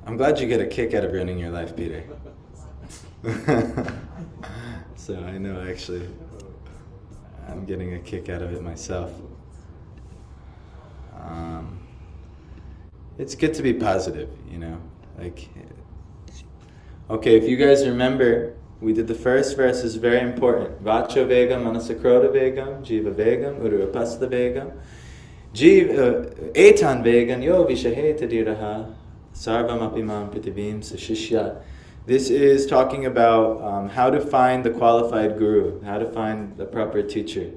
I'm glad you get a kick out of ruining your life, Peter. So I know actually I'm getting a kick out of it myself. It's good to be positive, like, okay, if you guys remember, we did the first verse is very important. Vacho vegam, manasakroda vegam, jiva vegam, urupasada vegam, etan vegam, yo vishaheta diraha, sarvam apimam pritivim sashishya. This is talking about how to find the qualified guru, how to find the proper teacher.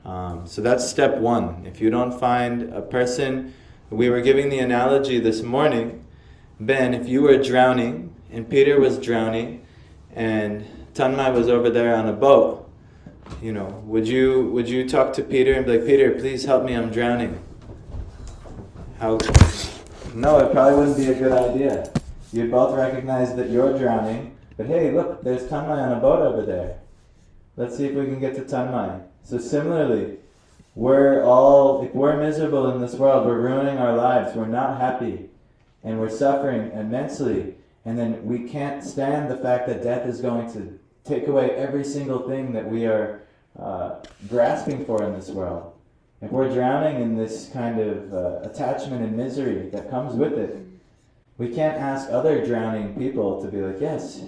So that's step one. If you don't find a person, we were giving the analogy this morning, Ben, if you were drowning, and Peter was drowning, and Tanmay was over there on a boat, would you talk to Peter and be like, Peter, please help me, I'm drowning? No, it probably wouldn't be a good idea. You'd both recognize that you're drowning, but hey, look, there's Tanmay on a boat over there. Let's see if we can get to Tanmay. So similarly, if we're miserable in this world, we're ruining our lives, we're not happy, and we're suffering immensely, and then we can't stand the fact that death is going to take away every single thing that we are grasping for in this world. If we're drowning in this kind of attachment and misery that comes with it, we can't ask other drowning people to be like, yes,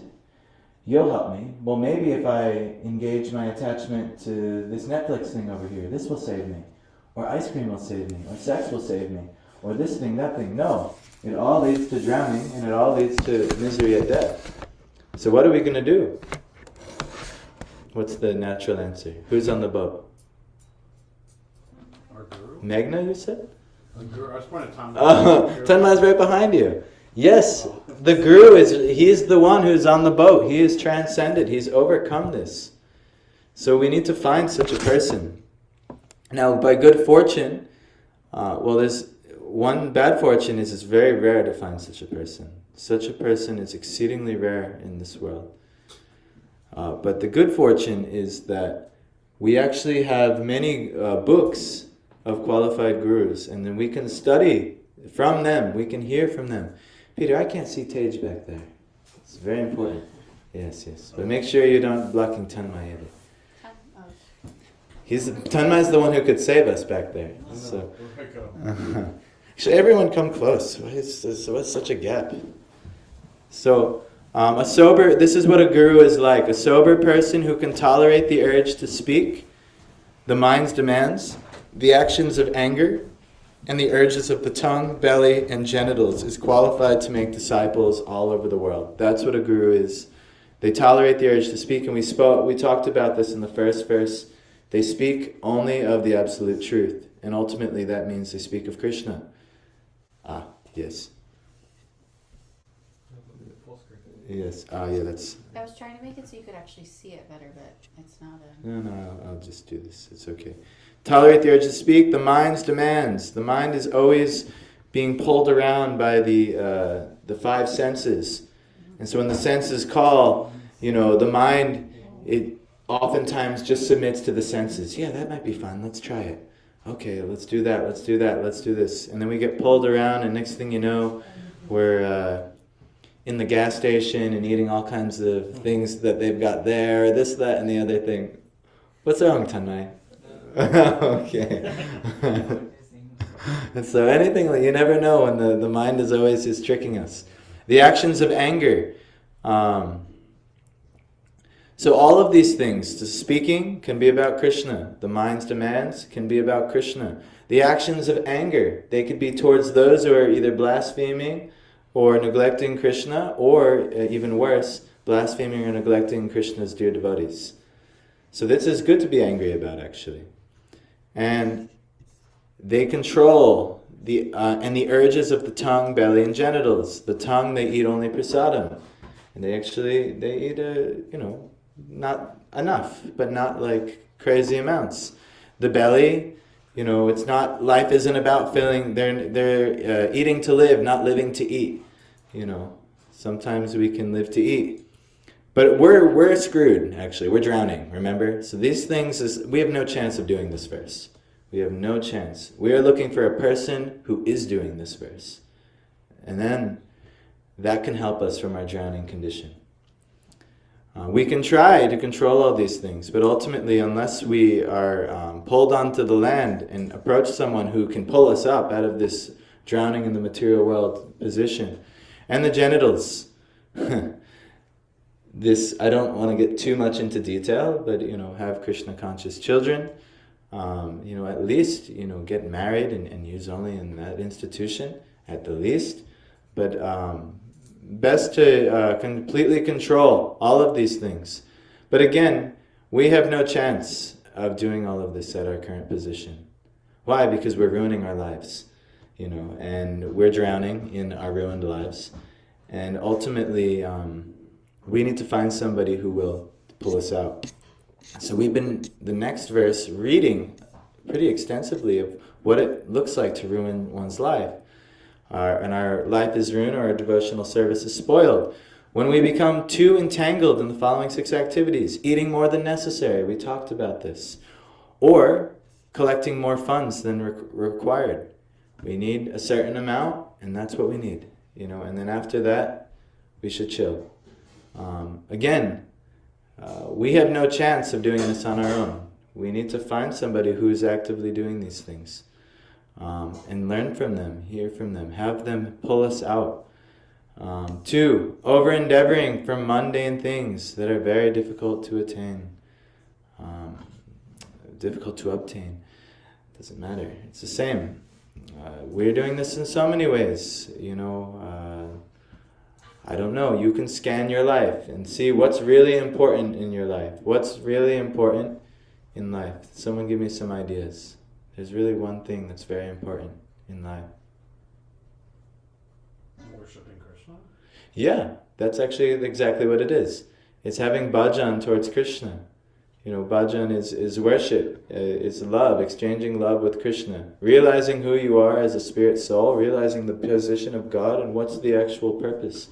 you'll help me. Well, maybe if I engage my attachment to this Netflix thing over here, this will save me. Or ice cream will save me. Or sex will save me. Or this thing, that thing. No. It all leads to drowning, and it all leads to misery at death. So what are we going to do? What's the natural answer? Who's on the boat? Our guru? Meghna, you said? The guru. I was pointing at Tanmay. Oh, Tanmay's right behind you. Yes, the guru he's the one who's on the boat. He is transcended. He's overcome this. So we need to find such a person. Now, by good fortune, there's one bad fortune is it's very rare to find such a person. Such a person is exceedingly rare in this world. But the good fortune is that we actually have many books of qualified gurus, and then we can study from them. We can hear from them. Peter, I can't see Tej back there. It's very important. Yes. But make sure you don't blocking Tanmay either. Tanmay's the one who could save us back there. So, actually, everyone come close. What's such a gap? So, this is what a guru is like. A sober person who can tolerate the urge to speak, the mind's demands, the actions of anger, and the urges of the tongue, belly, and genitals is qualified to make disciples all over the world. That's what a guru is. They tolerate the urge to speak, and we talked about this in the first verse. They speak only of the absolute truth, and ultimately that means they speak of Krishna. Yes. Yes. That's... I was trying to make it so you could actually see it better, but it's not a... No, I'll just do this. It's okay. Tolerate the urge to speak, the mind's demands. The mind is always being pulled around by the five senses. And so when the senses call, the mind, it oftentimes just submits to the senses. Yeah, that might be fun. Let's try it. Okay, let's do that. Let's do that. Let's do this. And then we get pulled around, and next thing you know, we're in the gas station and eating all kinds of things that they've got there, this, that, and the other thing. What's wrong, Tanmay? Okay. And so anything, you never know when the mind is always just tricking us. The actions of anger. So all of these things, the speaking can be about Krishna. The mind's demands can be about Krishna. The actions of anger, they could be towards those who are either blaspheming or neglecting Krishna, or even worse, blaspheming or neglecting Krishna's dear devotees. So this is good to be angry about, actually. And they control the urges of the tongue, belly, and genitals. The tongue, they eat only prasadam. And they eat, not enough, but not like crazy amounts. The belly, it's not, life isn't about filling, they're eating to live, not living to eat. Sometimes we can live to eat. But we're screwed, actually. We're drowning, remember? So these things, we have no chance of doing this verse. We have no chance. We are looking for a person who is doing this verse. And then that can help us from our drowning condition. We can try to control all these things, but ultimately, unless we are pulled onto the land and approach someone who can pull us up out of this drowning in the material world position, and the genitals, this, I don't want to get too much into detail, but, have Krishna conscious children, at least, get married and use only in that institution, at the least, but best to completely control all of these things. But again, we have no chance of doing all of this at our current position. Why? Because we're ruining our lives, and we're drowning in our ruined lives. And ultimately, we need to find somebody who will pull us out. So we've been, the next verse, reading pretty extensively of what it looks like to ruin one's life. And our life is ruined, or our devotional service is spoiled when we become too entangled in the following 6 activities. Eating more than necessary, we talked about this. Or collecting more funds than required. We need a certain amount, and that's what we need. And then after that, we should chill. We have no chance of doing this on our own. We need to find somebody who's actively doing these things. And learn from them, hear from them, have them pull us out. 2, over-endeavoring from mundane things that are very difficult to attain. Difficult to obtain. Doesn't matter. It's the same. We're doing this in so many ways. I don't know. You can scan your life and see what's really important in your life. What's really important in life? Someone give me some ideas. There's really one thing that's very important in life. Worshipping Krishna? Yeah, that's actually exactly what it is. It's having bhajan towards Krishna. Bhajan is worship, is love, exchanging love with Krishna. Realizing who you are as a spirit soul, realizing the position of God and what's the actual purpose.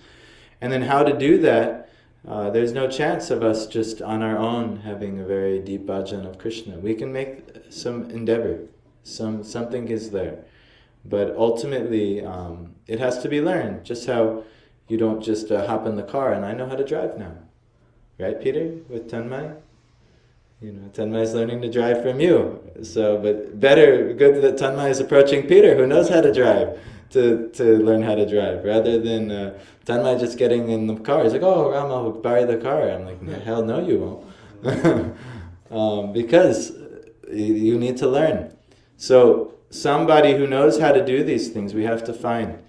And then how to do that, there's no chance of us just on our own having a very deep bhajan of Krishna. We can make some endeavor. Something is there. But ultimately, it has to be learned. Just how you don't just hop in the car and I know how to drive now. Right, Peter? With Tanmay? Tanmay is learning to drive from you. So, but good that Tanmay is approaching Peter, who knows how to drive, to learn how to drive, rather than Tanmay just getting in the car. He's like, oh, Ram, I'll borrow the car. I'm like, hell no, you won't. Because you need to learn. So somebody who knows how to do these things we have to find.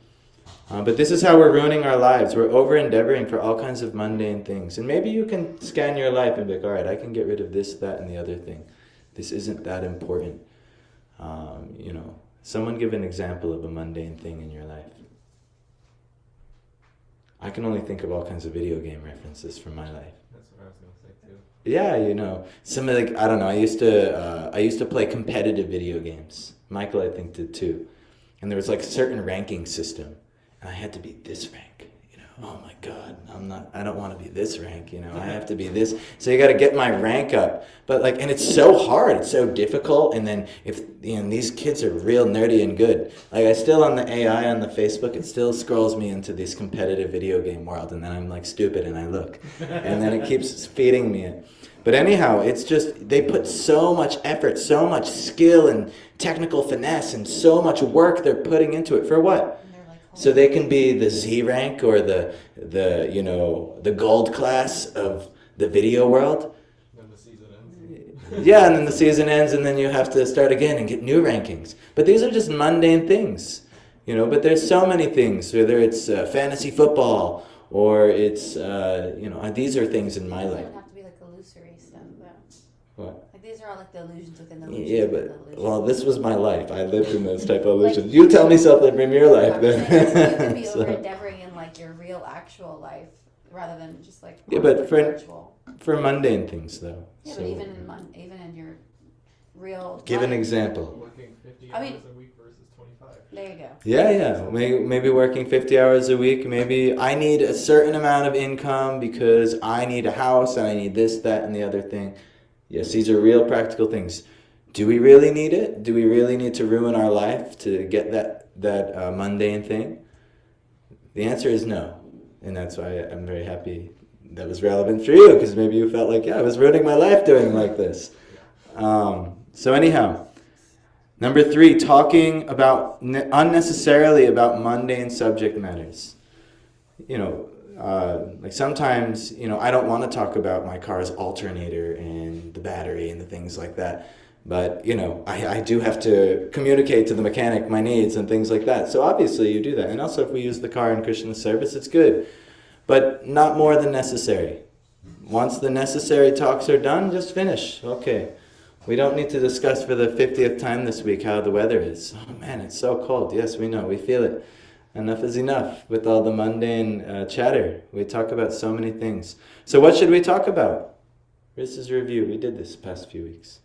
But this is how we're ruining our lives. We're over-endeavoring for all kinds of mundane things. And maybe you can scan your life and be like, all right, I can get rid of this, that, and the other thing. This isn't that important. Someone give an example of a mundane thing in your life. I can only think of all kinds of video game references from my life. That's what I was going to say too. Yeah, some of I don't know, I used to play competitive video games. Michael, I think, did too. And there was a certain ranking system. And I had to be this rank, oh my God, I don't want to be this rank, I have to be this. So you got to get my rank up. But and it's so hard, it's so difficult. And then if, these kids are real nerdy and good. I still on the AI on the Facebook, it still scrolls me into this competitive video game world. And then I'm stupid and I look. And then it keeps feeding me it. But anyhow, it's just, they put so much effort, so much skill and technical finesse and so much work they're putting into it. For what? So they can be the Z rank or the gold class of the video world. Then the season ends. Yeah, and then the season ends and then you have to start again and get new rankings. But these are just mundane things, but there's so many things, whether it's fantasy football or it's, these are things in my life. It doesn't have to be illusory stuff, though. What? These are all the illusions within the illusions. Yeah, but, this was my life. I lived in those type of illusions. You tell me something from your life, then. You could be over-endeavoring in, your real, actual life, rather than just, yeah, but virtual. For mundane things, though. Yeah, so, but even in your real give life. an example. Working 50 hours a week versus 25. There you go. Yeah. Maybe working 50 hours a week. Maybe I need a certain amount of income because I need a house and I need this, that, and the other thing. Yes, these are real practical things. Do we really need it? Do we really need to ruin our life to get that mundane thing? The answer is no. And that's why I'm very happy that was relevant for you, because maybe you felt like, yeah, I was ruining my life doing like this. So anyhow, number 3, talking about unnecessarily about mundane subject matters. Like sometimes, I don't want to talk about my car's alternator and the battery and the things like that. But, I do have to communicate to the mechanic my needs and things like that. So obviously you do that. And also if we use the car in Krishna service, it's good. But not more than necessary. Once the necessary talks are done, just finish. Okay. We don't need to discuss for the 50th time this week how the weather is. Oh man, it's so cold. Yes, we know. We feel it. Enough is enough with all the mundane chatter. We talk about so many things. So what should we talk about? This is review. We did this past few weeks.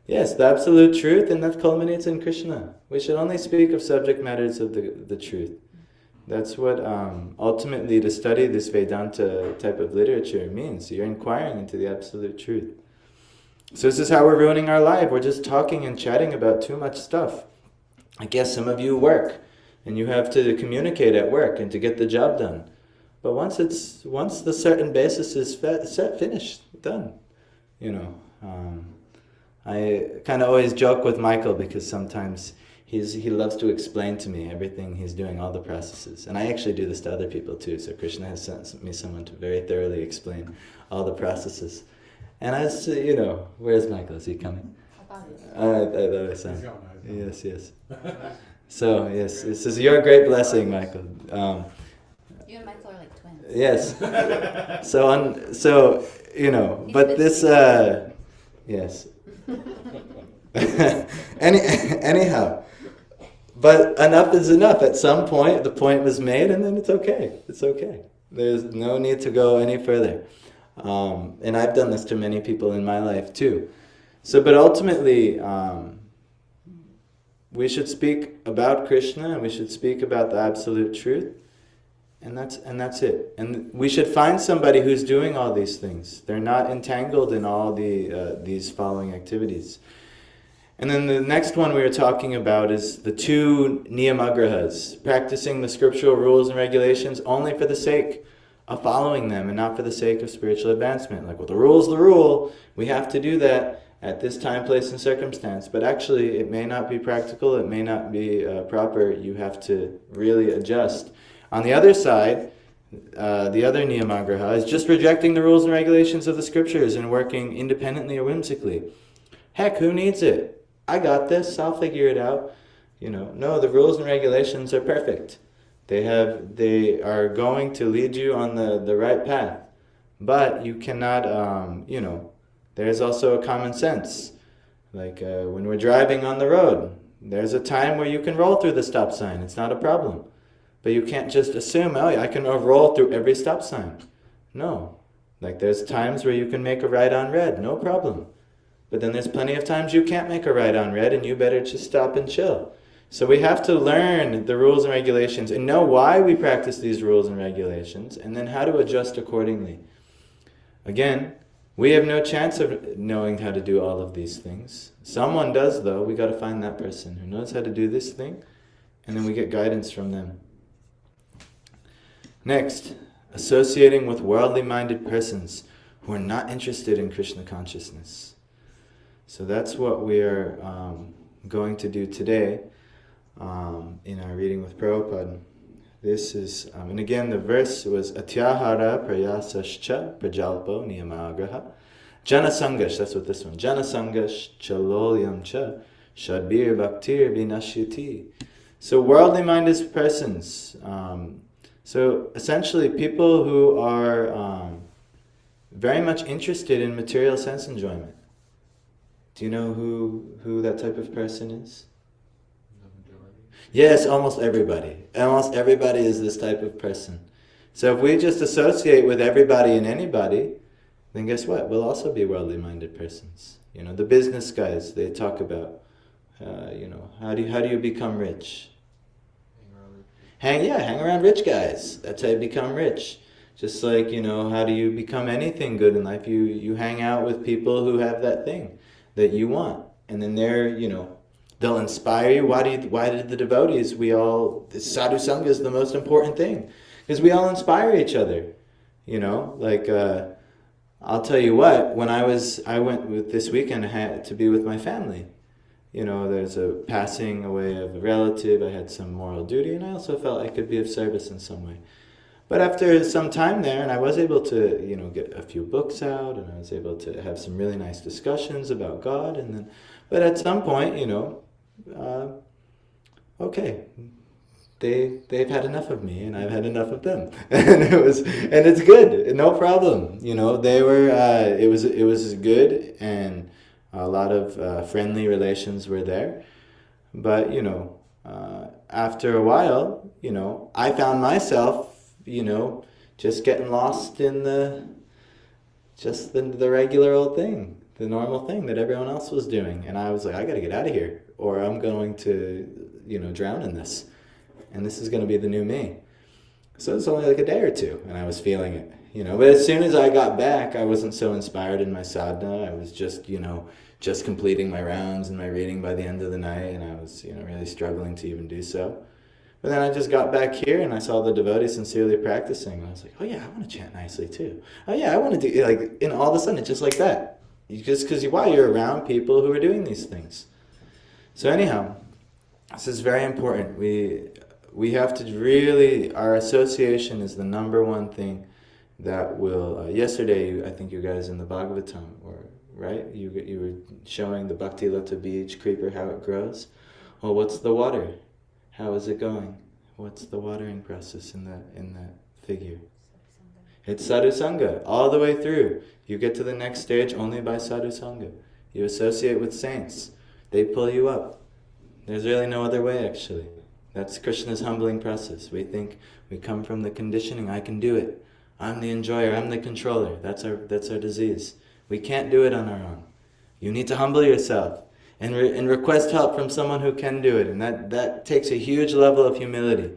Yes, the absolute truth, and that culminates in Krishna. We should only speak of subject matters of the truth. That's what ultimately to study this Vedanta type of literature means. You're inquiring into the absolute truth. So this is how we're ruining our life. We're just talking and chatting about too much stuff. I guess some of you work, and you have to communicate at work and to get the job done. But once the certain basis is set, finished, done. I kind of always joke with Michael because sometimes he loves to explain to me everything he's doing, all the processes. And I actually do this to other people too. So Krishna has sent me someone to very thoroughly explain all the processes. And I say, where's Michael? Is he coming? I thought I saw him. Yes. So, yes, this is your great blessing, Michael. You and Michael are like twins. Yes. But this, yes. Anyhow, but enough is enough. At some point, the point was made, and then it's okay. It's okay. There's no need to go any further. And I've done this to many people in my life too. So, but ultimately, we should speak about Krishna, and we should speak about the absolute truth, and that's it. And we should find somebody who's doing all these things. They're not entangled in all these following activities. And then the next one we were talking about is the 2 niyamagrahas, practicing the scriptural rules and regulations only for the sake of following them and not for the sake of spiritual advancement. Like, well, the rule's the rule. We have to do that at this time, place, and circumstance. But actually, it may not be practical. It may not be proper. You have to really adjust. On the other side, the other niyamagraha is just rejecting the rules and regulations of the scriptures and working independently or whimsically. Heck, who needs it? I got this. I'll figure it out. No, the rules and regulations are perfect. They are going to lead you on the right path. But you cannot, there's also a common sense. Like when we're driving on the road, there's a time where you can roll through the stop sign. It's not a problem. But you can't just assume, I can roll through every stop sign. No. Like there's times where you can make a right on red, no problem. But then there's plenty of times you can't make a right on red, and you better just stop and chill. So we have to learn the rules and regulations and know why we practice these rules and regulations, and then how to adjust accordingly. Again, we have no chance of knowing how to do all of these things. Someone does, though. We got to find that person who knows how to do this thing, and then we get guidance from them. Next, associating with worldly-minded persons who are not interested in Krishna consciousness. So that's what we are going to do today in our reading with Prabhupada. This is, and again, the verse was Atyahara prayasascha prajalpo niyamagraha janasangash, that's what this one, janasangash chalolyam cha shadbir bhaktir vinashyati. So worldly-minded persons, so essentially people who are very much interested in material sense enjoyment. Do you know who that type of person is? Yes, almost everybody. Almost everybody is this type of person. So if we just associate with everybody and anybody, then guess what? We'll also be worldly-minded persons. The business guys, they talk about, how do you become rich? Hang around rich guys. That's how you become rich. Just like, how do you become anything good in life? You hang out with people who have that thing that you want. And then they'll inspire you. Why did the devotees, sadhu sangha is the most important thing. Because we all inspire each other, you know? Like, I'll tell you what, when I went with this weekend, I had to be with my family. You know, there's a passing away of a relative, I had some moral duty, and I also felt I could be of service in some way. But after some time there, and I was able to, you know, get a few books out, and I was able to have some really nice discussions about God, and then, but at some point, you know, okay, they've had enough of me, and I've had enough of them, and it's good, no problem, you know. They were, it was good, and a lot of friendly relations were there, but you know, after a while, you know, I found myself, you know, just getting lost in the regular old thing, the normal thing that everyone else was doing. And I was like, I gotta get out of here, or I'm going to, you know, drown in this. And this is gonna be the new me. So it's only like a day or two, and I was feeling it, you know. But as soon as I got back, I wasn't so inspired in my sadhana. I was just, you know, just completing my rounds and my reading by the end of the night, and I was, you know, really struggling to even do so. But then I just got back here and I saw the devotees sincerely practicing. And I was like, oh yeah, I want to chant nicely too. Oh yeah, I want to do, like, and all of a sudden it's just like that. Just because you're around people who are doing these things. So anyhow, this is very important. We have to really, our association is the number one thing that will, yesterday I think you guys in the Bhagavatam, right? You were showing the Bhakti Lata beach creeper, how it grows. Well, what's the water? How is it going? What's the watering process in that figure? It's sadhu sangha, all the way through. You get to the next stage only by sadhu sangha. You associate with saints. They pull you up. There's really no other way, actually. That's Krishna's humbling process. We think we come from the conditioning, I can do it. I'm the enjoyer, I'm the controller. That's our disease. We can't do it on our own. You need to humble yourself. And request help from someone who can do it. And that takes a huge level of humility.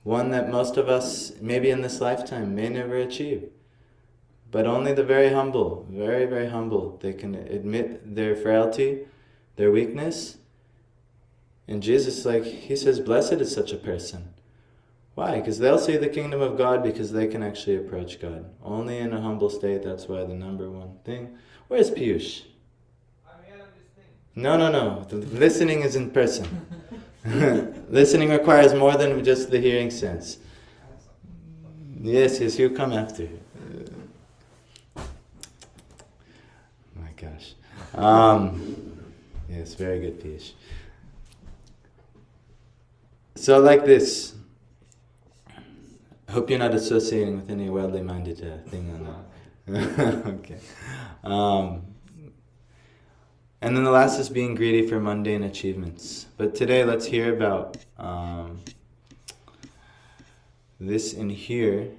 One that most of us, maybe in this lifetime, may never achieve. But only the very humble, very, very humble, they can admit their frailty, their weakness. And Jesus, like, he says, blessed is such a person. Why? Because they'll see the kingdom of God because they can actually approach God. Only in a humble state, that's why the number one thing. Where's Piyush? No. The listening is in person. Listening requires more than just the hearing sense. Yes, you come after. My gosh. Yes, very good, Pish. So like this. I hope you're not associating with any worldly minded thing on that. Okay. And then the last is being greedy for mundane achievements. But today let's hear about this in here.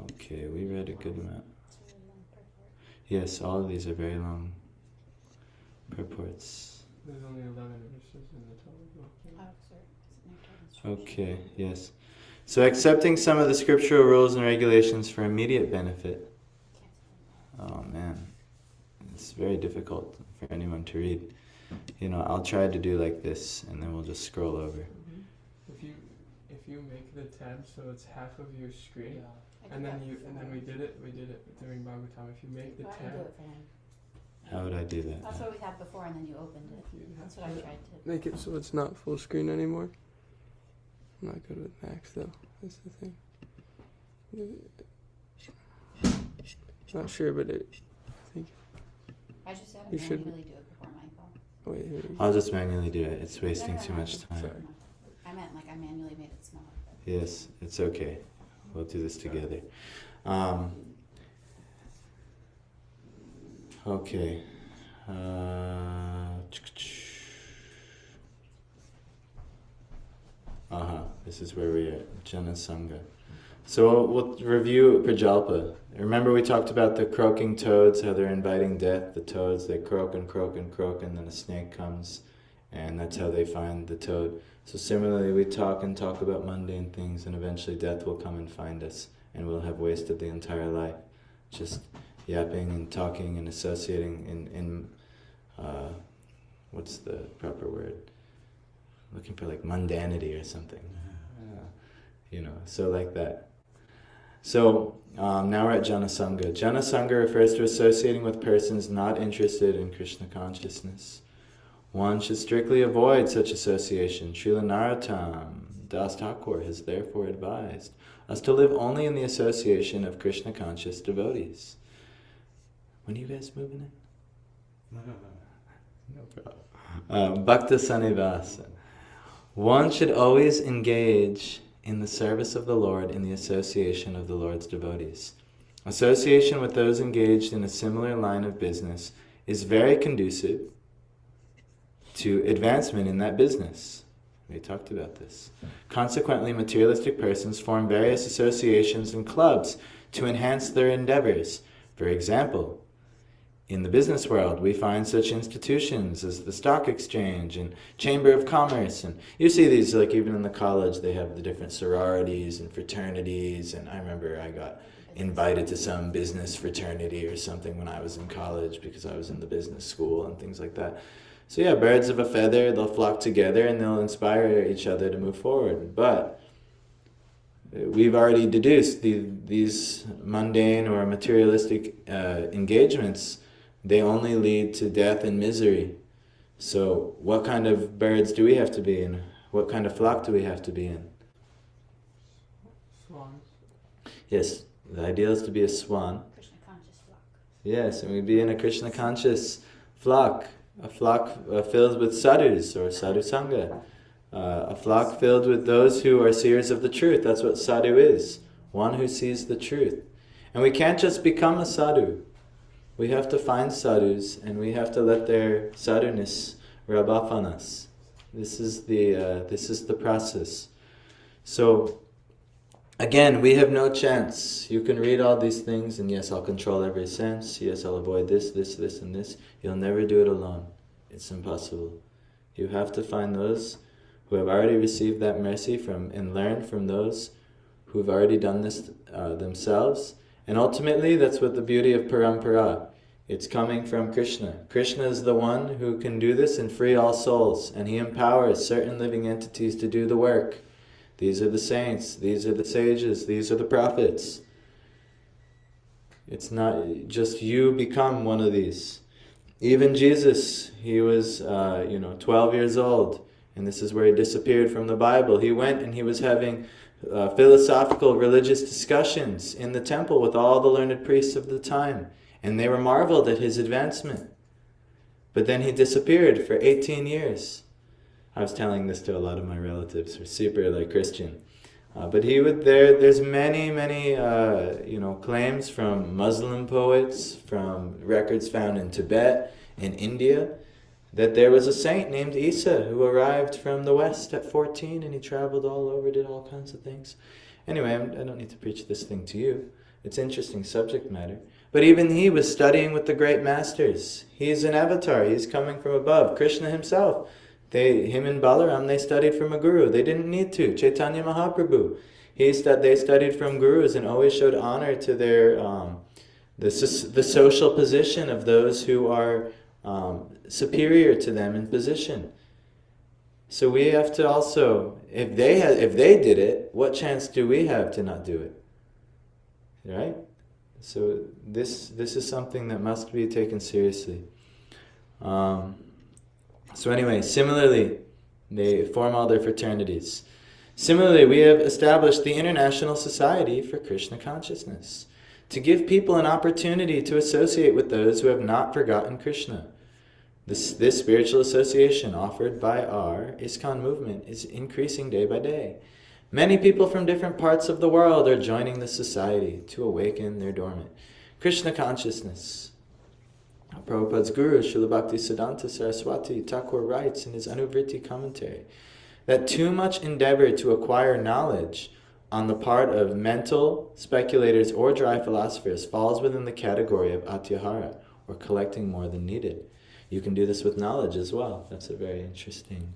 Okay, we read a good amount. Yes, all of these are very long purports. There's only 11 verses in the total book. Okay, yes. So accepting some of the scriptural rules and regulations for immediate benefit. Oh man, it's very difficult for anyone to read. You know, I'll try to do like this, and then we'll just scroll over. Mm-hmm. If you make the tab so it's half of your screen, and then we did it during Bhagavatam. If you make the tab, how would I do that? That's what we had before, and then you opened it. That's what I tried to. make it so it's not full screen anymore. I'm not good with Macs though. That's the thing. Not sure, but I think I just had to you should manually do it before my phone. wait. Here you I'll just manually do it. It's wasting too much time. Sorry. I meant like I manually made it smaller. Yes, it's okay. We'll do this together. Okay. This is where we are. Jana Sangha. So we'll review Prajalpa. Remember we talked about the croaking toads, how they're inviting death. The toads, they croak and croak and croak, and then a snake comes, and that's how they find the toad. So similarly, we talk about mundane things, and eventually death will come and find us, and we'll have wasted the entire life just yapping and talking and associating in what's the proper word? looking for like mundanity or something. So like that. So now we're at Janasanga. Janasanga refers to associating with persons not interested in Krishna consciousness. One should strictly avoid such association. Srila Narottam Das Thakur has therefore advised us to live only in the association of Krishna conscious devotees. When are you guys moving in? No problem. Bhakta Sanivasa. One should always engage in the service of the Lord in the association of the Lord's devotees. Association with those engaged in a similar line of business is very conducive to advancement in that business. We talked about this. Consequently, materialistic persons form various associations and clubs to enhance their endeavors. For example, in the business world, we find such institutions as the stock exchange and chamber of commerce. And you see these, like even in the college, they have the different sororities and fraternities. And I remember I got invited to some business fraternity or something when I was in college because I was in the business school and things like that. So yeah, birds of a feather, they'll flock together and they'll inspire each other to move forward. But we've already deduced these mundane or materialistic engagements, they only lead to death and misery. So what kind of birds do we have to be in? What kind of flock do we have to be in? Swans. Yes, the ideal is to be a swan. Krishna conscious flock. Yes, and we'd be in a Krishna conscious flock. A flock filled with sadhus or sadhu sangha. A flock filled with those who are seers of the truth. That's what sadhu is. One who sees the truth. And we can't just become a sadhu. We have to find sadhus and we have to let their sadhuness rub off on us. This is the process. So again, we have no chance. You can read all these things and yes, I'll control every sense. Yes, I'll avoid this, and this. You'll never do it alone. It's impossible. You have to find those who have already received that mercy from and learn from those who have already done this themselves. And ultimately, that's what the beauty of parampara. It's coming from Krishna. Krishna is the one who can do this and free all souls. And he empowers certain living entities to do the work. These are the saints. These are the sages. These are the prophets. It's not just you become one of these. Even Jesus, he was 12 years old. And this is where he disappeared from the Bible. He went and he was having philosophical religious discussions in the temple with all the learned priests of the time. And they were marveled at his advancement. But then he disappeared for 18 years. I was telling this to a lot of my relatives who are super Christian. But he would there's many claims from Muslim poets, from records found in Tibet, in India, that there was a saint named Isa who arrived from the West at 14 and he traveled all over, did all kinds of things. Anyway, I don't need to preach this thing to you. It's interesting subject matter. But even he was studying with the great masters. He's an avatar. He's coming from above. Krishna himself. Him and Balaram, they studied from a guru. They didn't need to. Chaitanya Mahaprabhu, they studied from gurus and always showed honor to their the social position of those who are superior to them in position. So we have to also, if they did it, what chance do we have to not do it? Right? So this is something that must be taken seriously. So anyway, similarly, they form all their fraternities. Similarly, we have established the International Society for Krishna Consciousness to give people an opportunity to associate with those who have not forgotten Krishna. This spiritual association offered by our ISKCON movement is increasing day by day. Many people from different parts of the world are joining the society to awaken their dormant Krishna consciousness. Prabhupada's guru, Srila Bhaktisiddhanta Saraswati Thakur, writes in his Anuvriti commentary that too much endeavor to acquire knowledge on the part of mental speculators or dry philosophers falls within the category of atyahara, or collecting more than needed. You can do this with knowledge as well. That's a very interesting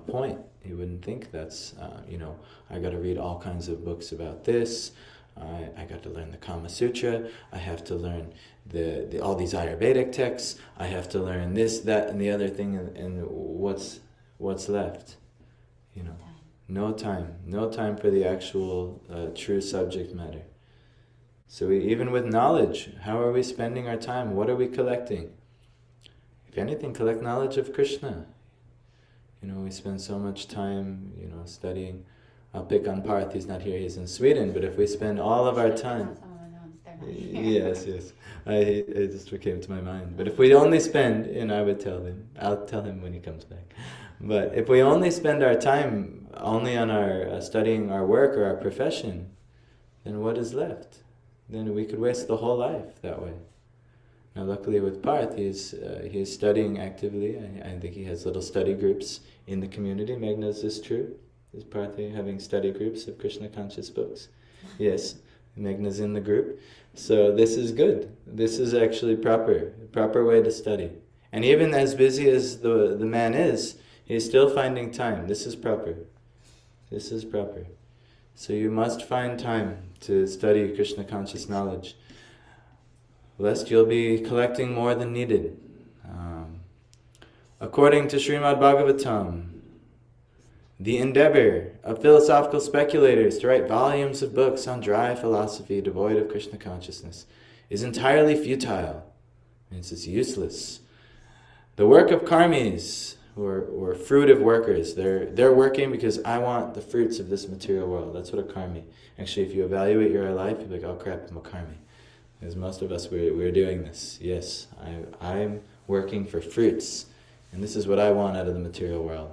point. You wouldn't think that's, I got to read all kinds of books about this. I got to learn the Kama Sutra. I have to learn all these Ayurvedic texts. I have to learn this, that, and the other thing, and what's left? You know, no time for the actual true subject matter. So even with knowledge, how are we spending our time? What are we collecting? If anything, collect knowledge of Krishna. We spend so much time, studying. I'll pick on Parth, he's not here, he's in Sweden, but if we spend all of our time... Yes. It just came to my mind. But if we only spend, I would tell him, I'll tell him when he comes back. But if we only spend our time only on our studying our work or our profession, then what is left? Then we could waste the whole life that way. Now, luckily with Parth, he's studying actively. I think he has little study groups in the community. Meghna, is this true? Is Parth having study groups of Krishna conscious books? Yes, Meghna's in the group. So this is good. This is actually proper way to study. And even as busy as the man is, he's still finding time. This is proper. So you must find time to study Krishna conscious knowledge, lest you'll be collecting more than needed. According to Srimad Bhagavatam, the endeavor of philosophical speculators to write volumes of books on dry philosophy devoid of Krishna consciousness is entirely futile. It's useless. The work of karmis, or fruitive workers, they're working because I want the fruits of this material world. That's what a karmi. Actually, if you evaluate your life, you're like, oh crap, I'm a karmi. Because most of us, we're doing this. Yes, I'm working for fruits. And this is what I want out of the material world.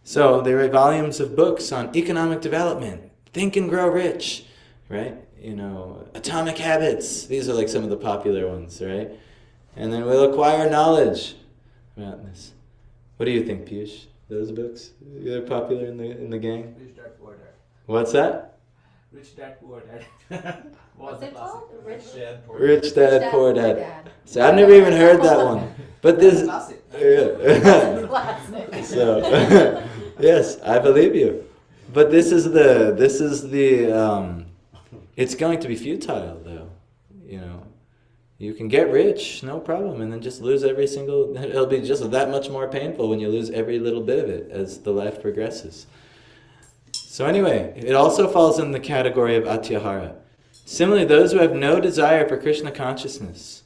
So they write volumes of books on economic development, think and grow rich, right? Atomic habits. These are like some of the popular ones, right? And then we'll acquire knowledge about this. What do you think, Piyush? Those books? They're popular in the gang? Rich Dad Poor Dad. What's that? Rich Dad Poor Dad. What's it called? Rich Dad Poor Dad. So I've never even heard that one. But this... So, yes, I believe you. But this is the it's going to be futile though. You can get rich, no problem, and then just lose it'll be just that much more painful when you lose every little bit of it as the life progresses. So anyway, it also falls in the category of atyahara. Similarly, those who have no desire for Krishna consciousness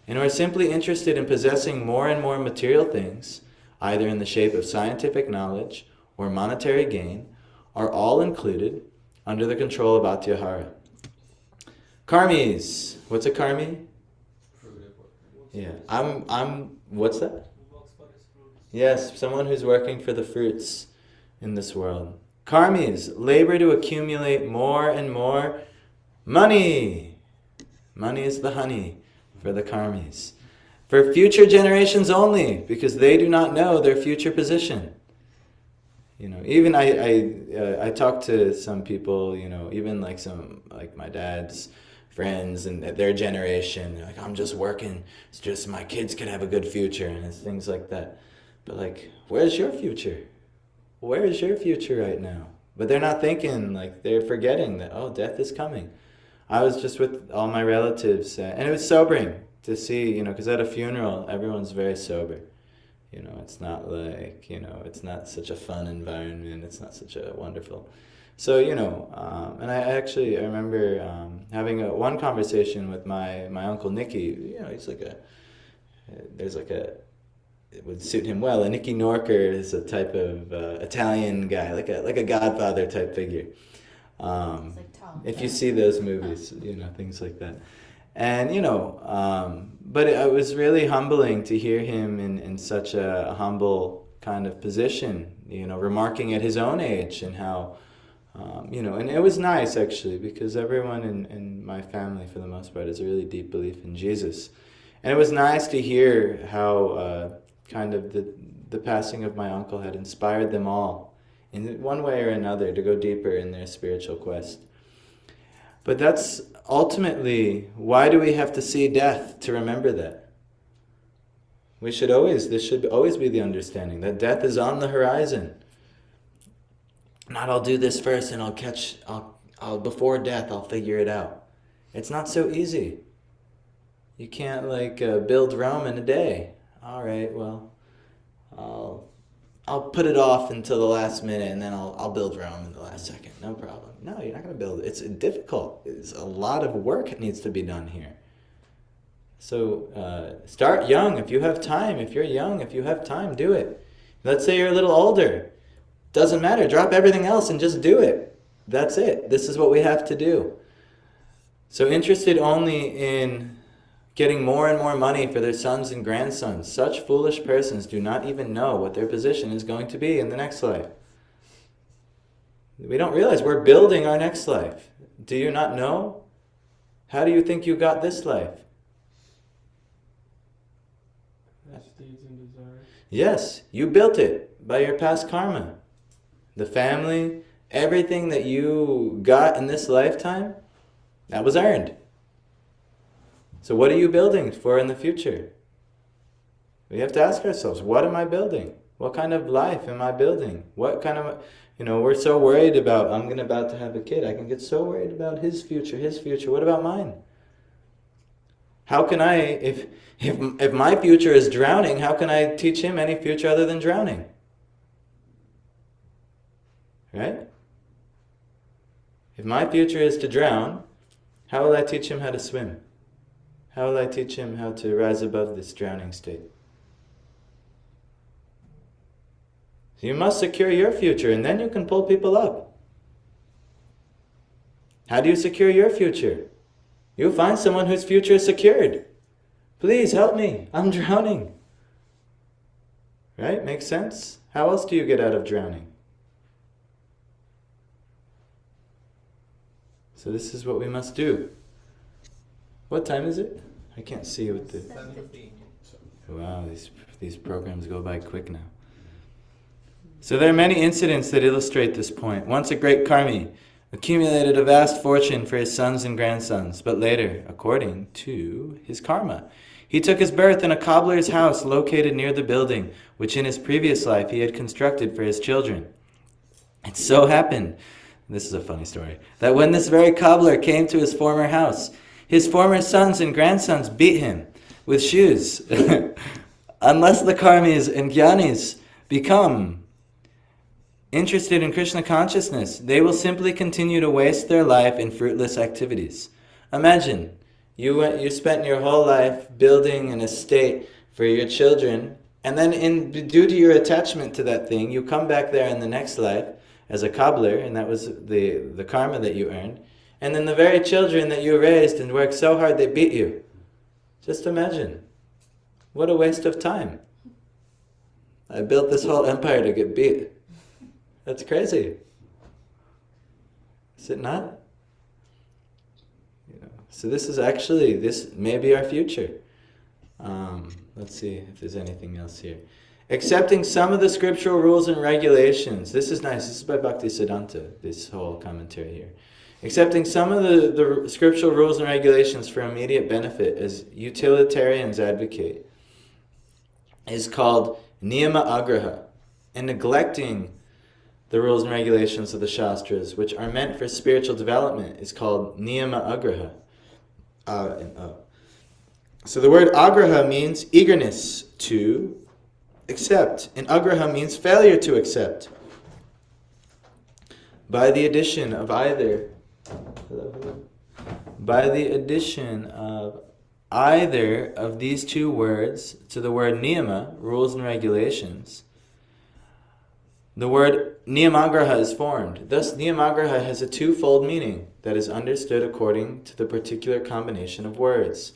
and who are simply interested in possessing more and more material things, either in the shape of scientific knowledge or monetary gain, are all included under the control of atyahara. Karmis. What's a karmi? Yeah. What's that? Yes, someone who's working for the fruits in this world. Karmis labor to accumulate more and more money. Money is the honey for the karmis. For future generations only, because they do not know their future position. Even I talk to some people, even like my dad's friends and their generation, they're like, I'm just working, it's just my kids can have a good future, and it's things like that. But where's your future? Where is your future right now? But they're not thinking, they're forgetting that, death is coming. I was just with all my relatives, and it was sobering to see, because at a funeral, everyone's very sober. It's not it's not such a fun environment, it's not such a wonderful... So, and I remember having one conversation with my uncle Nicky. He's it would suit him well. And Nicky Norker is a type of Italian guy, like a Godfather type figure. If you see those movies, things like that. And, but it was really humbling to hear him in such a humble kind of position, remarking at his own age and how, and it was nice actually, because everyone in my family for the most part has a really deep belief in Jesus. And it was nice to hear how kind of the passing of my uncle had inspired them all in one way or another to go deeper in their spiritual quest. But that's ultimately, why do we have to see death to remember that? This should always be the understanding that death is on the horizon. Not I'll do this first and I'll before death I'll figure it out. It's not so easy. You can't build Rome in a day. All right, well, I'll put it off until the last minute, and then I'll build Rome in the last second. No problem. No, you're not going to build it. It's difficult. It's a lot of work that needs to be done here. So start young if you have time. If you're young, if you have time, do it. Let's say you're a little older. Doesn't matter. Drop everything else and just do it. That's it. This is what we have to do. So interested only in getting more and more money for their sons and grandsons. Such foolish persons do not even know what their position is going to be in the next life. We don't realize we're building our next life. Do you not know? How do you think you got this life? Deeds and desires. Yes, you built it by your past karma. The family, everything that you got in this lifetime, that was earned. So what are you building for in the future? We have to ask ourselves, what am I building? What kind of life am I building? What kind of, we're so worried about, I'm about to have a kid. I can get so worried about his future. What about mine? How can I, if my future is drowning, how can I teach him any future other than drowning? Right? If my future is to drown, how will I teach him how to swim? How will I teach him how to rise above this drowning state? So you must secure your future, and then you can pull people up. How do you secure your future? You find someone whose future is secured. Please help me. I'm drowning. Right? Makes sense? How else do you get out of drowning? So this is what we must do. What time is it? I can't see with the... 7:15. Wow, these programs go by quick now. So there are many incidents that illustrate this point. Once a great karmi accumulated a vast fortune for his sons and grandsons, but later, according to his karma, he took his birth in a cobbler's house located near the building which in his previous life he had constructed for his children. It so happened, this is a funny story, that when this very cobbler came to his former house, his former sons and grandsons beat him with shoes. Unless the karmis and jnanis become interested in Krishna consciousness, they will simply continue to waste their life in fruitless activities. Imagine, you spent your whole life building an estate for your children, and then due to your attachment to that thing, you come back there in the next life as a cobbler, and that was the karma that you earned, and then the very children that you raised and worked so hard they beat you. Just imagine. What a waste of time. I built this whole empire to get beat. That's crazy. Is it not? So this may be our future. Let's see if there's anything else here. Accepting some of the scriptural rules and regulations. This is nice. This is by Bhaktisiddhanta, this whole commentary here. Accepting some of the scriptural rules and regulations for immediate benefit, as utilitarians advocate, is called niyama agraha. And neglecting the rules and regulations of the Shastras, which are meant for spiritual development, is called niyama agraha. So the word agraha means eagerness to accept, and agraha means failure to accept. By the addition of either of these two words to the word niyama, rules and regulations, the word niyamagraha is formed. Thus, niyamagraha has a twofold meaning that is understood according to the particular combination of words.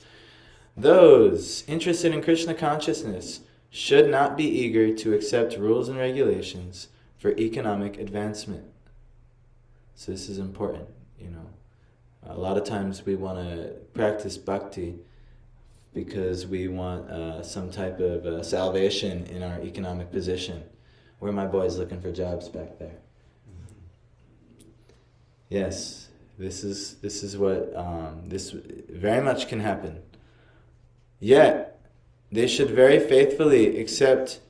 Those interested in Krishna consciousness should not be eager to accept rules and regulations for economic advancement. So this is important, A lot of times we want to practice bhakti because we want some type of salvation in our economic position. Where are my boys looking for jobs back there? Yes, this is what this very much can happen. Yet, they should very faithfully accept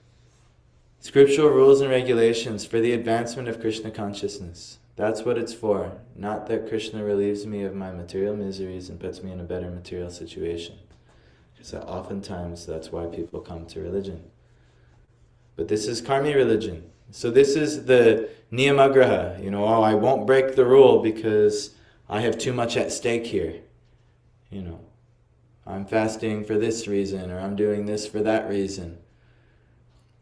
scriptural rules and regulations for the advancement of Krishna consciousness. That's what it's for. Not that Krishna relieves me of my material miseries and puts me in a better material situation. Because oftentimes that's why people come to religion. But this is karmi religion. So this is the niyamagraha. I won't break the rule because I have too much at stake here. I'm fasting for this reason, or I'm doing this for that reason.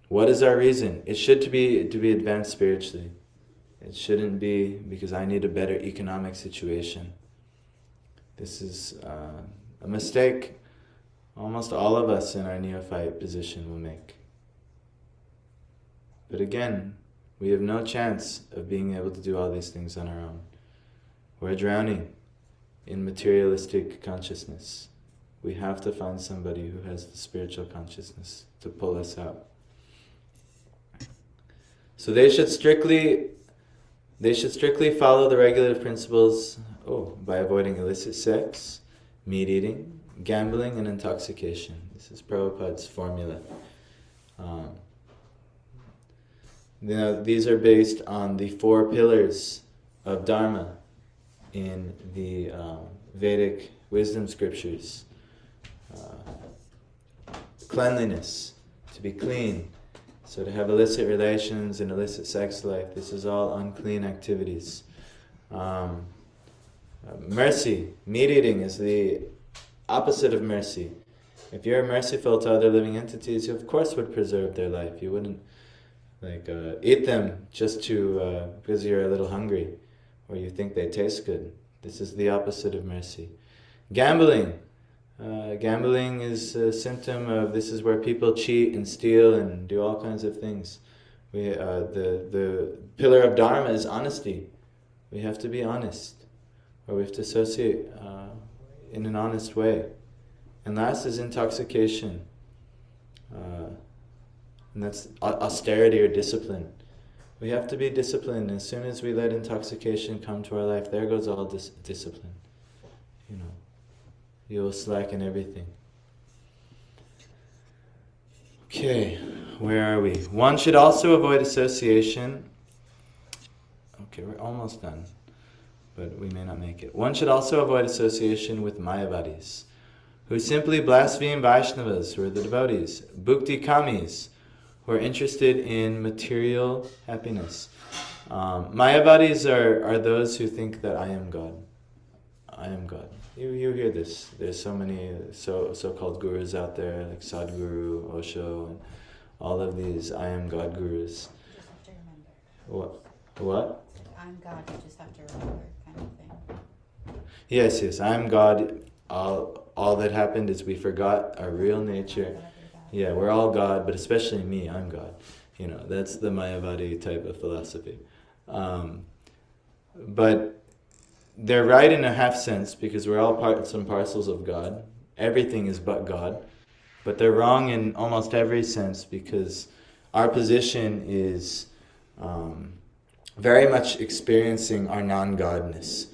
What is our reason? It should be to be advanced spiritually. It shouldn't be because I need a better economic situation. This is a mistake almost all of us in our neophyte position will make. But again, we have no chance of being able to do all these things on our own. We're drowning in materialistic consciousness. We have to find somebody who has the spiritual consciousness to pull us out. So they should strictly follow the regulative principles by avoiding illicit sex, meat eating, gambling, and intoxication. This is Prabhupada's formula. These are based on the 4 pillars of Dharma in the Vedic wisdom scriptures. Cleanliness, to be clean. So to have illicit relations and illicit sex life, this is all unclean activities. Mercy, meat eating is the opposite of mercy. If you're merciful to other living entities, you of course would preserve their life. You wouldn't eat them just because you're a little hungry or you think they taste good. This is the opposite of mercy. Gambling. Gambling is a symptom of this is where people cheat and steal and do all kinds of things. The pillar of Dharma is honesty. We have to be honest, or we have to associate in an honest way. And last is intoxication. And that's austerity or discipline. We have to be disciplined. As soon as we let intoxication come to our life, there goes all discipline. You will slacken everything. Okay, where are we? One should also avoid association. Okay, we're almost done, but we may not make it. One should also avoid association with Mayavadis, who simply blaspheme Vaishnavas, who are the devotees, Bhukti Kamis, who are interested in material happiness. Mayavadis are those who think that I am God. I am God. You hear this. There's so many so-called gurus out there, like Sadhguru, Osho, and all of these I am God gurus. You just have to remember. What? I'm God, you just have to remember, kind of thing. Yes, I'm God. All that happened is we forgot our real nature. Yeah, we're all God, but especially me, I'm God. That's the Mayavadi type of philosophy. But they're right in a half sense because we're all parts and parcels of God. Everything is but God. But they're wrong in almost every sense because our position is very much experiencing our non-godness.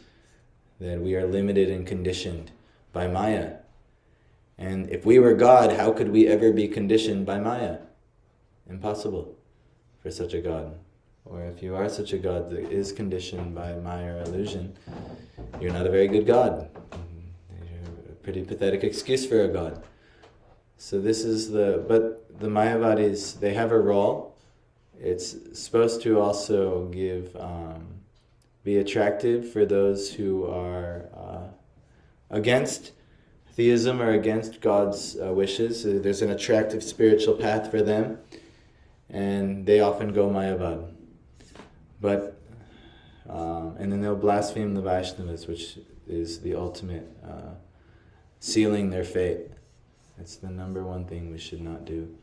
That we are limited and conditioned by Maya. And if we were God, how could we ever be conditioned by Maya? Impossible for such a God. Or if you are such a God that is conditioned by Maya or illusion, you're not a very good God. You're a pretty pathetic excuse for a God. So but the Mayavadis, they have a role. It's supposed to also be attractive for those who are against theism or against God's wishes. There's an attractive spiritual path for them, and they often go Mayavad. But and then they'll blaspheme the Vaishnavas, which is the ultimate sealing their fate. It's the number one thing we should not do.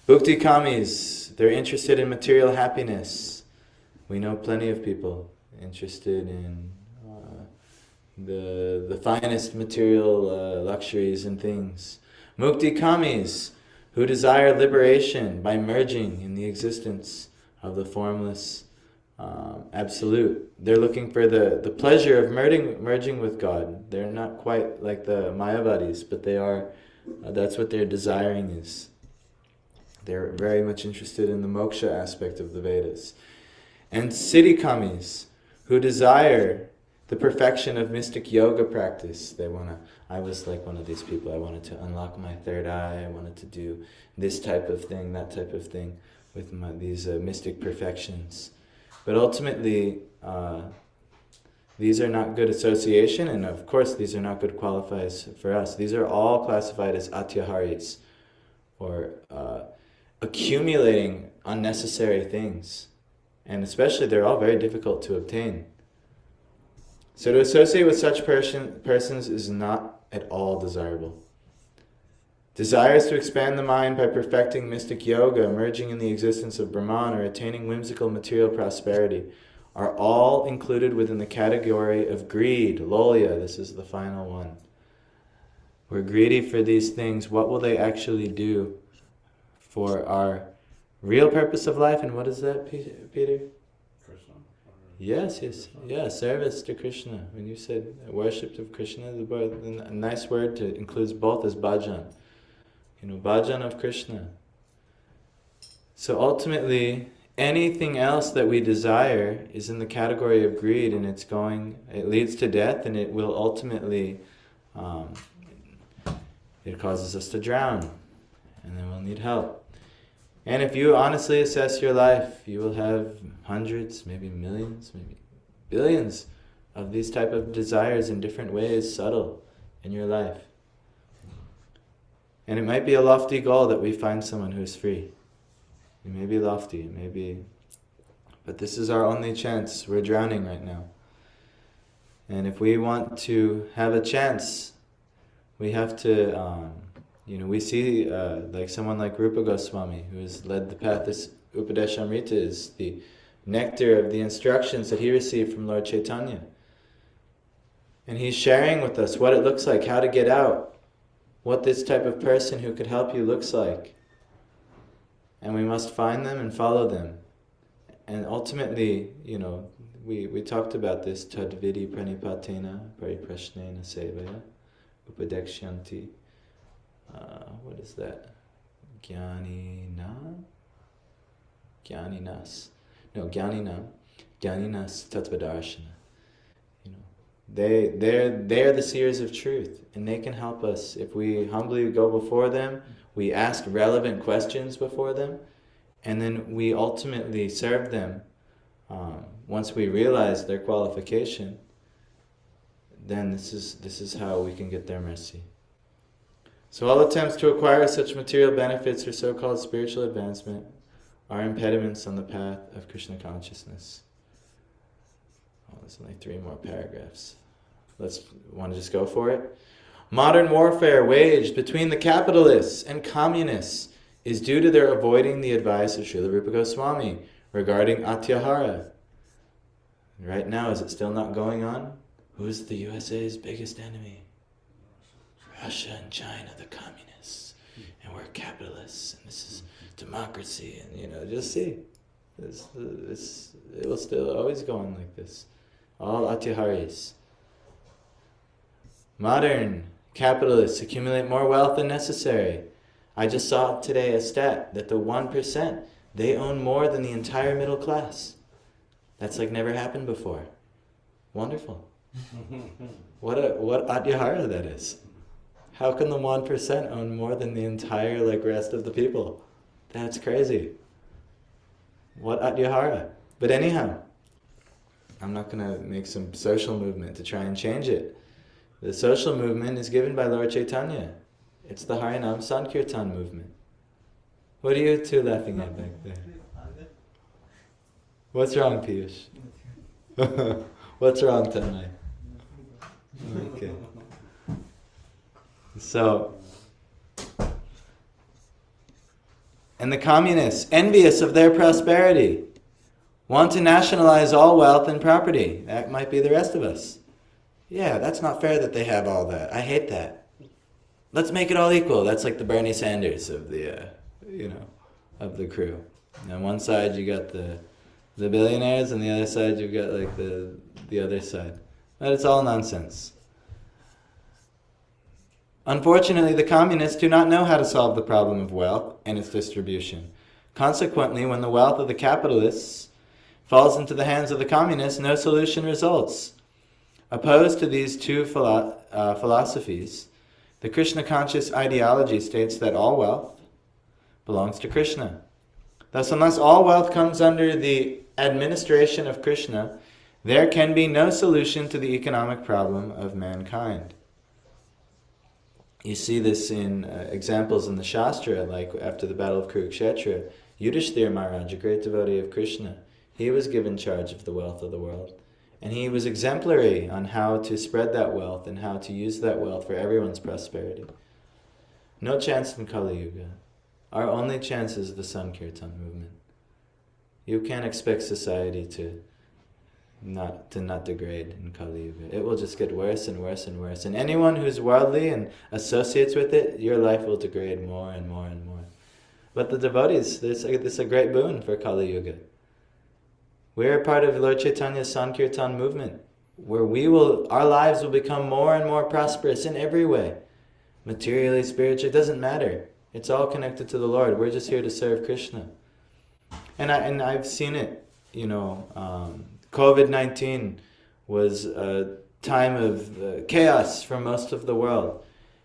Bhukti Kamis, they're interested in material happiness. We know plenty of people interested in the finest material luxuries and things. Mukti Kamis, who desire liberation by merging in the existence of the formless absolute. They're looking for the pleasure of merging with God. They're not quite like the Mayavadis, but they are. That's what their desiring is. They're very much interested in the moksha aspect of the Vedas. And Siddhi Kamis, who desire the perfection of mystic yoga practice. I was like one of these people. I wanted to unlock my third eye. I wanted to do this type of thing, that type of thing. with these mystic perfections. But ultimately, these are not good association, and of course these are not good qualifiers for us. These are all classified as atyaharis, or accumulating unnecessary things. And especially they're all very difficult to obtain. So to associate with such persons is not at all desirable. Desires to expand the mind by perfecting mystic yoga, emerging in the existence of Brahman, or attaining whimsical material prosperity are all included within the category of greed. Lolya, this is the final one. We're greedy for these things. What will they actually do for our real purpose of life? And what is that, Peter? Krishna. Yes, service to Krishna. When you said worship of Krishna, a nice word to includes both as bhajan. Bhajan of Krishna. So ultimately, anything else that we desire is in the category of greed, and it leads to death, and it will ultimately, it causes us to drown, and then we'll need help. And if you honestly assess your life, you will have hundreds, maybe millions, maybe billions of these type of desires in different ways, subtle, in your life. And it might be a lofty goal that we find someone who's free. It may be lofty, it may be... But this is our only chance. We're drowning right now. And if we want to have a chance, we have to... we see like someone like Rupa Goswami, who has led the path. This Upadeshamrita is the nectar of the instructions that he received from Lord Chaitanya. And he's sharing with us what it looks like, how to get out, what this type of person who could help you looks like. And we must find them and follow them. And ultimately, we talked about this, tadvidi pranipatena pariprashnena sevaya upadekshanti. What is that? Jnaninas, Jnaninas Tattvadarshana. They're the seers of truth, and they can help us if we humbly go before them, we ask relevant questions before them, and then we ultimately serve them. Once we realize their qualification, then this is how we can get their mercy. So all attempts to acquire such material benefits or so-called spiritual advancement are impediments on the path of Krishna consciousness. There's only 3 more paragraphs. Want to just go for it? Modern warfare waged between the capitalists and communists is due to their avoiding the advice of Srila Rupa Goswami regarding atyahara. Right now, is it still not going on? Who's the USA's biggest enemy? Russia and China, the communists. And we're capitalists, and this is democracy, and just see. It will still always go on like this. All atyaharis. Modern capitalists accumulate more wealth than necessary. I just saw today a stat that the 1%, they own more than the entire middle class. That's like never happened before. Wonderful. What atyahara that is. How can the 1% own more than the entire rest of the people? That's crazy. What atyahara? But anyhow, I'm not going to make some social movement to try and change it. The social movement is given by Lord Chaitanya. It's the Harinam Sankirtan movement. What are you two laughing at back there? What's wrong, Piyush? What's wrong, Tanmay? Okay. So, and the communists, envious of their prosperity, want to nationalize all wealth and property. That might be the rest of us. Yeah, that's not fair that they have all that. I hate that. Let's make it all equal. That's like the Bernie Sanders of the, of the crew. And on one side you got the billionaires, and the other side you've got the other side. But it's all nonsense. Unfortunately, the communists do not know how to solve the problem of wealth and its distribution. Consequently, when the wealth of the capitalists falls into the hands of the communists, no solution results. Opposed to these two philosophies, the Krishna conscious ideology states that all wealth belongs to Krishna. Thus, unless all wealth comes under the administration of Krishna, there can be no solution to the economic problem of mankind. You see this in examples in the Shastra, like after the Battle of Kurukshetra. Yudhishthira Maharaj, a great devotee of Krishna, he was given charge of the wealth of the world. And he was exemplary on how to spread that wealth and how to use that wealth for everyone's prosperity. No chance in Kali Yuga. Our only chance is the Sankirtan movement. You can't expect society to not degrade in Kali Yuga. It will just get worse and worse and worse. And anyone who's worldly and associates with it, your life will degrade more and more and more. But the devotees, this is a great boon for Kali Yuga. We're a part of Lord Chaitanya's Sankirtan movement, where our lives will become more and more prosperous in every way. Materially, spiritually, it doesn't matter. It's all connected to the Lord. We're just here to serve Krishna. And I've seen it, COVID-19 was a time of chaos for most of the world.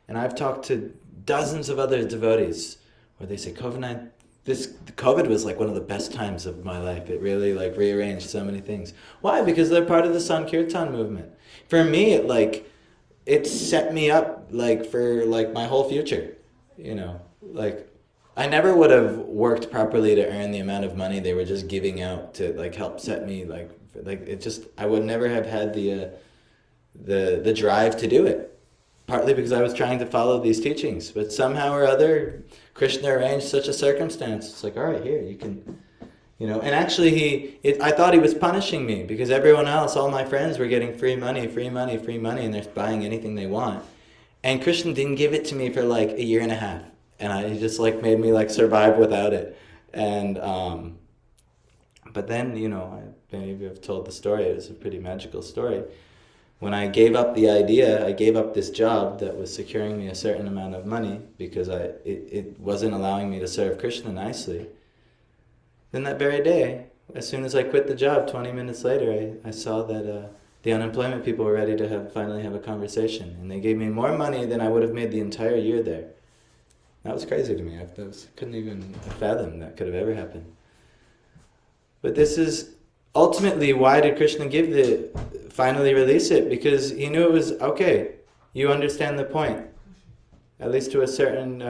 And I've talked to dozens of other devotees where they say, COVID was like one of the best times of my life. It really rearranged so many things. Why? Because they're part of the Sankirtan movement. For me, it set me up for my whole future. I never would have worked properly to earn the amount of money they were just giving out to help set me I would never have had the drive to do it. Partly because I was trying to follow these teachings, but somehow or other Krishna arranged such a circumstance. It's like, all right, here you can, and actually I thought he was punishing me because everyone else, all my friends, were getting free money, and they're buying anything they want. And Krishna didn't give it to me for a year and a half. And he just made me survive without it. And but then, many of you have told the story. It was a pretty magical story. When I gave up the idea, I gave up this job that was securing me a certain amount of money because it wasn't allowing me to serve Krishna nicely. Then that very day, as soon as I quit the job, 20 minutes later, I saw that the unemployment people were ready to finally have a conversation. And they gave me more money than I would have made the entire year there. That was crazy to me. I couldn't even fathom that could have ever happened. But this is ultimately why did Krishna finally release it? Because he knew it was, okay, you understand the point, at least to a certain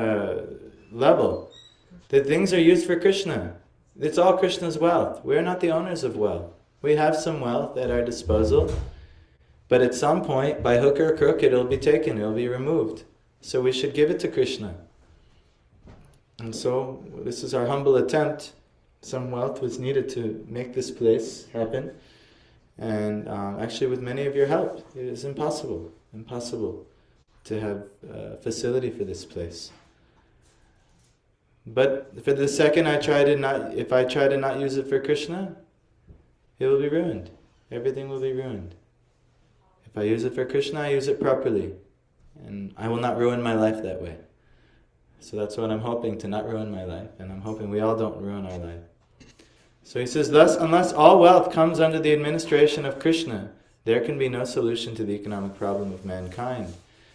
level. That things are used for Krishna. It's all Krishna's wealth. We're not the owners of wealth. We have some wealth at our disposal, but at some point, by hook or crook, it'll be taken, it'll be removed. So we should give it to Krishna. And so, this is our humble attempt. Some wealth was needed to make this place happen. And actually with many of your help, it is impossible to have a facility for this place. But for the second if I try to not use it for Krishna, it will be ruined. Everything will be ruined. If I use it for Krishna, I use it properly. And I will not ruin my life that way. So that's what I'm hoping, to not ruin my life. And I'm hoping we all don't ruin our life. So he says, thus, unless all wealth comes under the administration of Krishna, there can be no solution to the economic problem of mankind.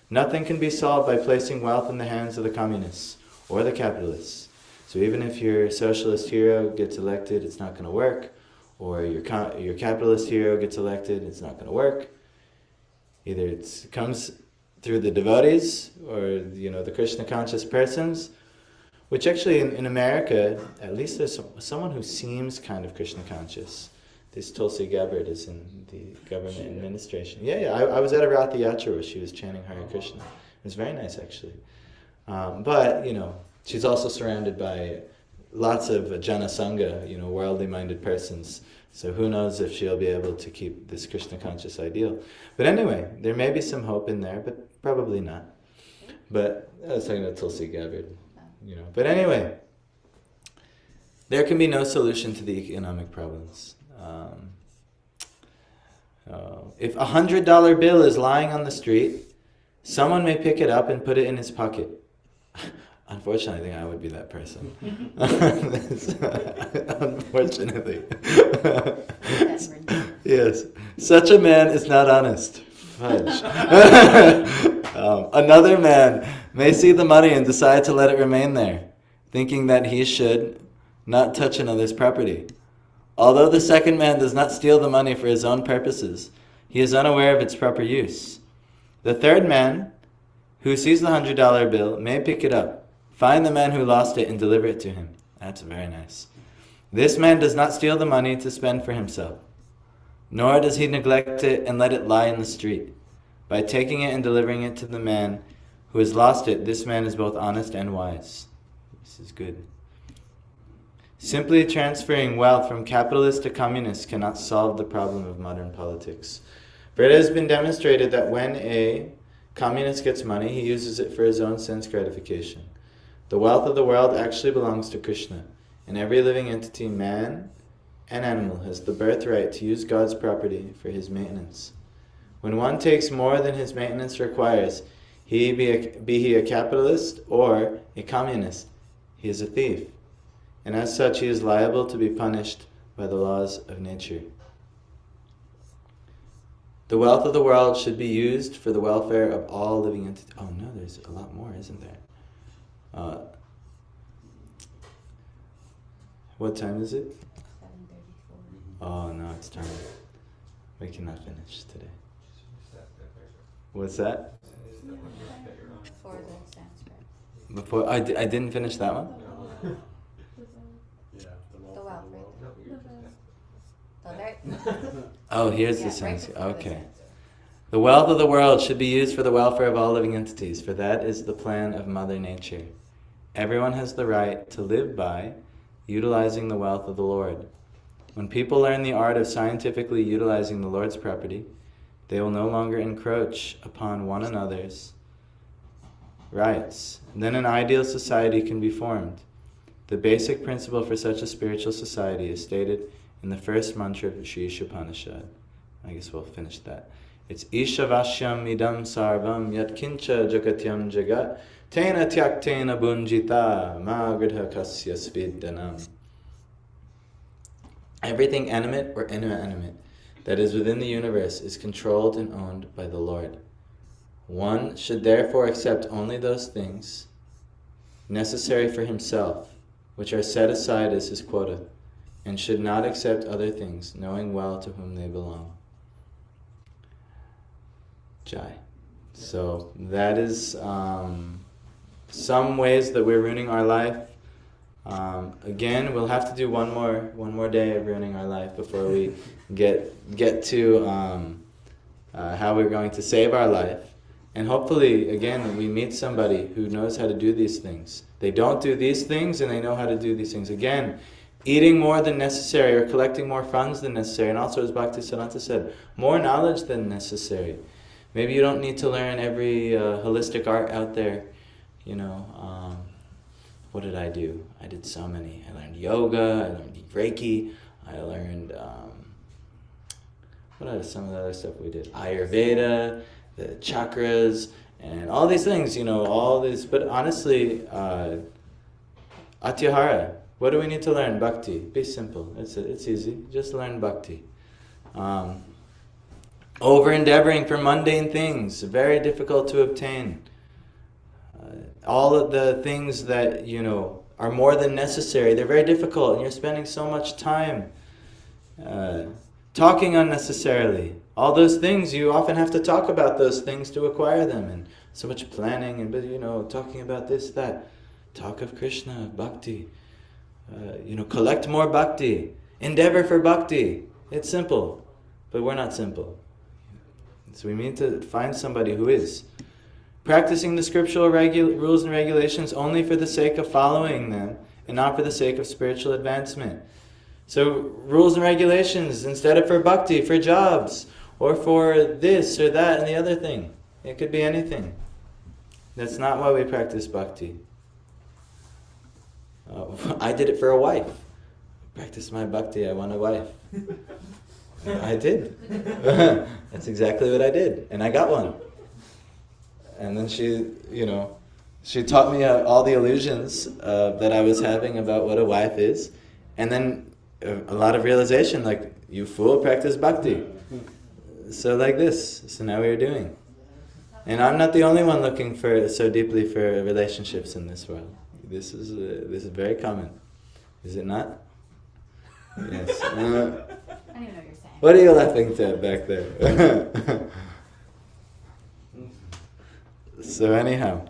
Nothing can be solved by placing wealth in the hands of the communists or the capitalists. So even if your socialist hero gets elected, it's not going to work. Or your capitalist hero gets elected, it's not going to work. Either it comes through the devotees or the Krishna conscious persons, which actually in America, at least there's someone who seems kind of Krishna conscious. This Tulsi Gabbard is in the government administration. Yeah, I was at a Ratha Yatra where she was chanting Hare Krishna. It was very nice actually. But she's also surrounded by lots of Jana Sangha, worldly minded persons. So who knows if she'll be able to keep this Krishna conscious ideal. But anyway, there may be some hope in there, but probably not. But I was talking about Tulsi Gabbard, But anyway, there can be no solution to the economic problems. If a $100 bill is lying on the street, someone may pick it up and put it in his pocket. Unfortunately, I think I would be that person. Unfortunately. Yes. Such a man is not honest. Fudge. Another man may see the money and decide to let it remain there, thinking that he should not touch another's property. Although the second man does not steal the money for his own purposes, he is unaware of its proper use. The third man, who sees the $100 bill, may pick it up, find the man who lost it, and deliver it to him. That's very nice. This man does not steal the money to spend for himself, nor does he neglect it and let it lie in the street. By taking it and delivering it to the man who has lost it, this man is both honest and wise. This is good. Simply transferring wealth from capitalist to communist cannot solve the problem of modern politics. For it has been demonstrated that when a communist gets money, he uses it for his own sense gratification. The wealth of the world actually belongs to Krishna, and every living entity, man and animal, has the birthright to use God's property for his maintenance. When one takes more than his maintenance requires, be he a capitalist or a communist, he is a thief, and as such he is liable to be punished by the laws of nature. The wealth of the world should be used for the welfare of all living entities. Oh no, there's a lot more, isn't there? What time is it? 7:34. Oh no, it's time. We cannot finish today. What's that? For the Sanskrit. Before I didn't finish that one? The wealth, right? The very... Oh, here's Yeah, the right sense. before the Okay. Sanskrit. The wealth of the world should be used for the welfare of all living entities, for that is the plan of Mother Nature. Everyone has the right to live by utilizing the wealth of the Lord. When people learn the art of scientifically utilizing the Lord's property, they will no longer encroach upon one another's rights. Then an ideal society can be formed. The basic principle for such a spiritual society is stated in the first mantra of Sri Ishopanishad. I guess we'll finish that. It's Ishavashyam idam sarvam yat kincha jagatyam jagat tena tyaktena bunjita ma gridha kasya sviddanam. Everything animate or inanimate that is within the universe is controlled and owned by the Lord. One should therefore accept only those things necessary for himself, which are set aside as his quota, and should not accept other things, knowing well to whom they belong. Jai. So that is some ways that we're ruining our life. Again, we'll have to do one more day of ruining our life before we get to how we're going to save our life. And hopefully, again, we meet somebody who knows how to do these things. They don't do these things and they know how to do these things. Again, eating more than necessary or collecting more funds than necessary. And also, as Bhaktisiddhanta said, more knowledge than necessary. Maybe you don't need to learn every holistic art out there. You know, what did I do? I did so many. I learned yoga, I learned Reiki, I learned, what are some of the other stuff we did? Ayurveda, the chakras, and all these things, you know, all this. But honestly, Atyahara, what do we need to learn? Bhakti. Be simple. It's easy. Just learn bhakti. Over-endeavoring for mundane things, very difficult to obtain. All of the things that, you know, are more than necessary, they're very difficult, and you're spending so much time talking unnecessarily. All those things, you often have to talk about those things to acquire them, and so much planning, and, you know, talking about this, that. Talk of Krishna, bhakti. You know, collect more bhakti. Endeavor for bhakti. It's simple, but we're not simple. So we need to find somebody who is. Practicing the scriptural rules and regulations only for the sake of following them and not for the sake of spiritual advancement. So rules and regulations instead of for bhakti, for jobs, or for this or that and the other thing. It could be anything. That's not why we practice bhakti. I did it for a wife. Practice my bhakti, I want a wife. I did. That's exactly what I did. And I got one. And then she taught me all the illusions that I was having about what a wife is. And then a lot of realization, like, you fool, practice bhakti. So like this. So now we're doing. And I'm not the only one looking so deeply for relationships in this world. This is very common. Is it not? Yes. I don't even know what you're saying. What are you laughing to back there? So anyhow,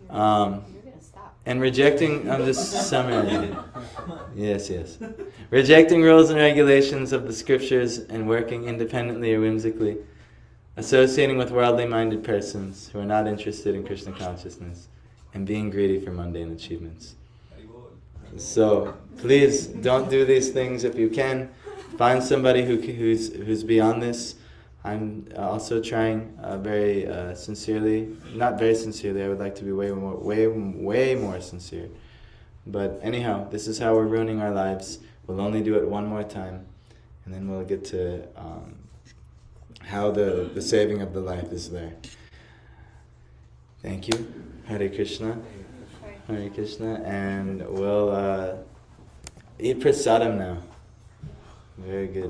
You're gonna stop. and rejecting, I'm just summarizing. Yes. Rejecting rules and regulations of the scriptures and working independently or whimsically, associating with worldly-minded persons who are not interested in Krishna consciousness, and being greedy for mundane achievements. So please don't do these things if you can. Find somebody who's beyond this. I'm also trying very sincerely, not very sincerely. I would like to be way more sincere. But anyhow, this is how we're ruining our lives. We'll only do it one more time, and then we'll get to how the saving of the life is there. Thank you. Hare Krishna. Hare Krishna. And we'll eat prasadam now. Very good.